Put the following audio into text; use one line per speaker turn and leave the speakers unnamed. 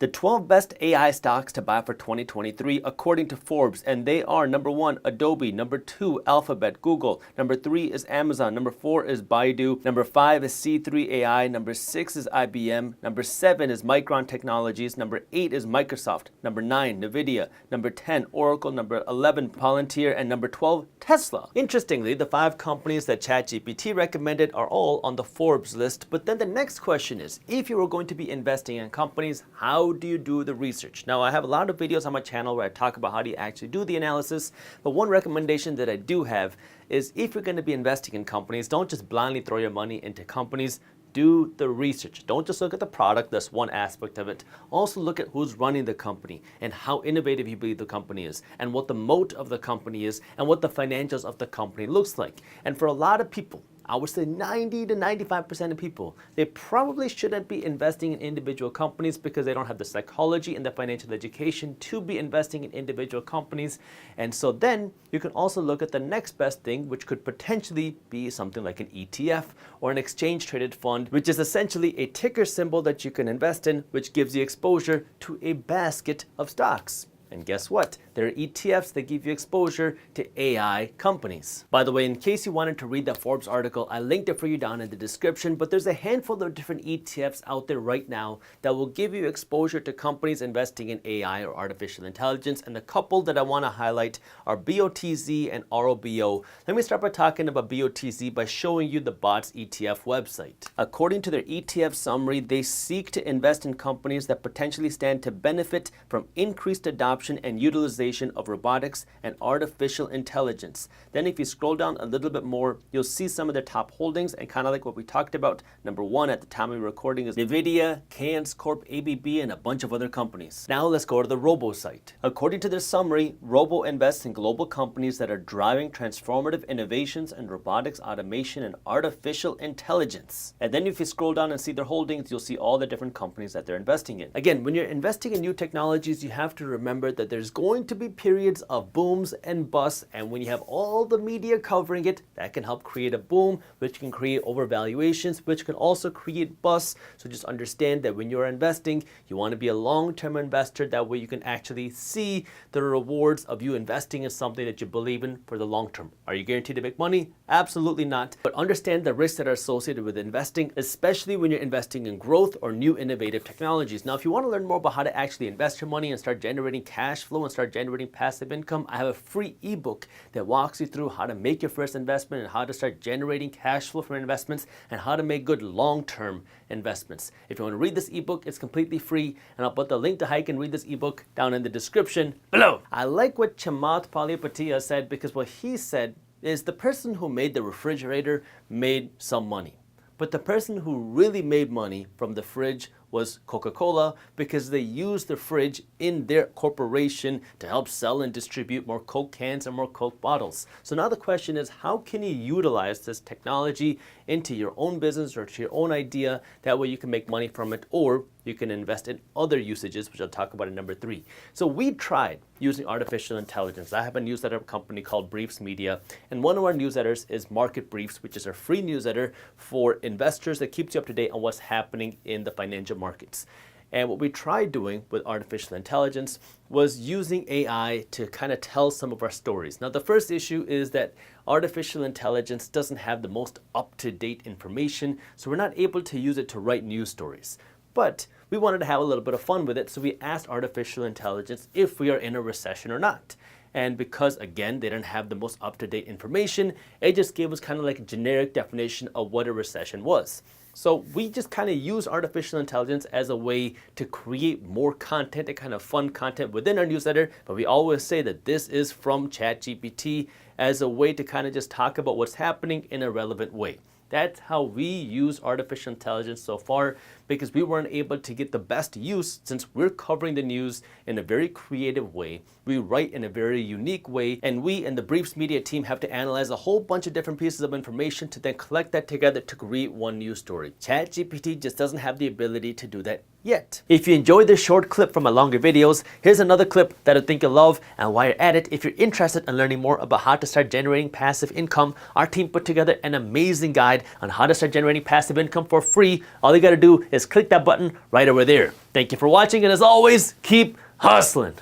The 12 best AI stocks to buy for 2023 according to Forbes, and they are number 1, Adobe, number 2, Alphabet, Google, number 3 is Amazon, number 4 is Baidu, number 5 is C3 AI, number 6 is IBM, number 7 is Micron Technologies, number 8 is Microsoft, number 9, Nvidia, number 10, Oracle, number 11, Palantir, and number 12, Tesla. Interestingly, the 5 companies that ChatGPT recommended are all on the Forbes list, but then the next question is, if you were going to be investing in companies, how do you do the research? Now, I have a lot of videos on my channel where I talk about how do you actually do the analysis, but one recommendation that I do have is if you're going to be investing in companies, don't just blindly throw your money into companies. Do the research. Don't just look at the product, that's one aspect of it. Also look at who's running the company and how innovative you believe the company is and what the moat of the company is and what the financials of the company looks like. And for a lot of people, I would say 90 to 95% of people, they probably shouldn't be investing in individual companies because they don't have the psychology and the financial education to be investing in individual companies. And so then you can also look at the next best thing, which could potentially be something like an ETF or an exchange traded fund, which is essentially a ticker symbol that you can invest in, which gives you exposure to a basket of stocks. And guess what? There are ETFs that give you exposure to AI companies. By the way, in case you wanted to read that Forbes article, I linked it for you down in the description, but there's a handful of different ETFs out there right now that will give you exposure to companies investing in AI or artificial intelligence, and the couple that I want to highlight are BOTZ and ROBO. Let me start by talking about BOTZ by showing you the BOTZ ETF website. According to their ETF summary, they seek to invest in companies that potentially stand to benefit from increased adoption and utilization of robotics and artificial intelligence. Then if you scroll down a little bit more, you'll see some of their top holdings, and kind of like what we talked about, number 1 at the time of recording is Nvidia, Kayans Corp, ABB, and a bunch of other companies. Now let's go to the Robo site. According to their summary, Robo invests in global companies that are driving transformative innovations in robotics, automation, and artificial intelligence. And then if you scroll down and see their holdings, you'll see all the different companies that they're investing in. Again, when you're investing in new technologies, you have to remember that there's going to be periods of booms and busts, and when you have all the media covering it, that can help create a boom, which can create overvaluations, which can also create busts. So just understand that when you're investing, you want to be a long-term investor. That way you can actually see the rewards of you investing in something that you believe in for the long term. Are you guaranteed to make money? Absolutely not. But understand the risks that are associated with investing, especially when you're investing in growth or new innovative technologies. Now, if you want to learn more about how to actually invest your money and start generating cash flow and start generating passive income, I have a free ebook that walks you through how to make your first investment and how to start generating cash flow from investments and how to make good long-term investments. If you want to read this ebook, it's completely free, and I'll put the link to how you can read this ebook down in the description below. I like what Chamath Palihapitiya said, because what he said is the person who made the refrigerator made some money. But the person who really made money from the fridge was Coca-Cola, because they used the fridge in their corporation to help sell and distribute more Coke cans and more Coke bottles. So now the question is, how can you utilize this technology into your own business or to your own idea? That way you can make money from it, or you can invest in other usages, which I'll talk about in number 3. So we tried using artificial intelligence. I have a newsletter company called Briefs Media, and one of our newsletters is Market Briefs, which is a free newsletter for investors that keeps you up to date on what's happening in the financial markets. And what we tried doing with artificial intelligence was using AI to kind of tell some of our stories. Now, the first issue is that artificial intelligence doesn't have the most up-to-date information, so we're not able to use it to write news stories. But we wanted to have a little bit of fun with it, so we asked artificial intelligence if we are in a recession or not. And because, again, they didn't have the most up-to-date information, it just gave us kind of like a generic definition of what a recession was. So we just kind of use artificial intelligence as a way to create more content and kind of fun content within our newsletter. But we always say that this is from ChatGPT as a way to kind of just talk about what's happening in a relevant way. That's how we use artificial intelligence so far, because we weren't able to get the best use since we're covering the news in a very creative way. We write in a very unique way, and we and the Briefs Media team have to analyze a whole bunch of different pieces of information to then collect that together to create one news story. ChatGPT just doesn't have the ability to do that yet. If you enjoyed this short clip from my longer videos, here's another clip that I think you'll love. And while you're at it, if you're interested in learning more about how to start generating passive income, our team put together an amazing guide on how to start generating passive income for free. All you gotta do is is click that button right over there. Thank you for watching, and as always, keep hustling.